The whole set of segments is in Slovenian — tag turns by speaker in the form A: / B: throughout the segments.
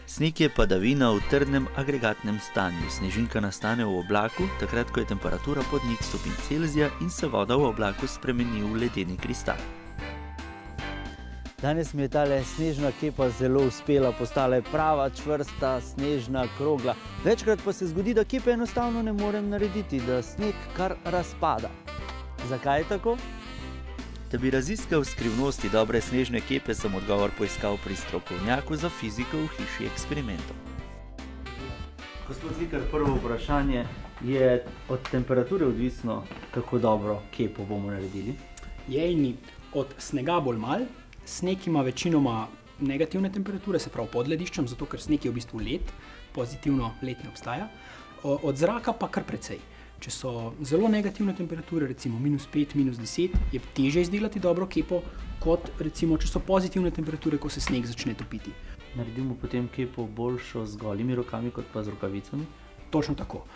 A: Sneg je padavina v trdnem agregatnem stanju. Snežinka nastane v oblaku, takrat ko je temperatura pod 0 stopinj Celzija in se voda v oblaku spremeni v ledeni kristal. Danes mi je tale snežna kepa zelo uspela, postala je prava, čvrsta, snežna, krogla. Večkrat pa se zgodi, da kepe enostavno ne morem narediti, da sneg kar razpada. Zakaj je tako? Da bi raziskal skrivnosti dobre snežne kepe, sem odgovor poiskal pri strokovnjaku za fiziko v hiši eksperimentov. Gospod Zlikar, prvo vprašanje je od temperature odvisno, kako dobro kepo bomo naredili?
B: Je in ni. Od snega bolj malo. Sneg ima večinoma negativne temperature, se pravi pod lediščem, zato ker sneg je v bistvu led, pozitivno led ne obstaja. Od zraka pa kar precej. Če so zelo negativne temperature, recimo -5, -10, je težje izdelati dobro kepo, kot recimo, če so pozitivne temperature, ko se sneg začne topiti.
A: Naredimo potem kepo boljšo z golimi rokami, kot pa z rokavicami?
B: Točno tako.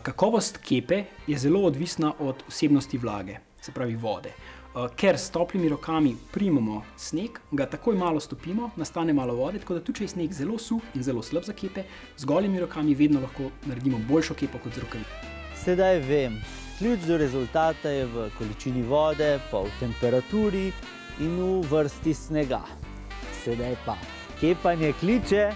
B: Kakovost kepe je zelo odvisna od vsebnosti vlage, se pravi vode. Ker s toplimi rokami primemo sneg, ga takoj malo stopimo, nastane malo vode, tako da tudi če je sneg zelo suh in zelo slab za kepe, z golimi rokami vedno lahko naredimo boljšo kepo kot z rokavi.
A: Sedaj vem, ključ do rezultata je v količini vode, pa v temperaturi in v vrsti snega. Sedaj pa kepanje kliče.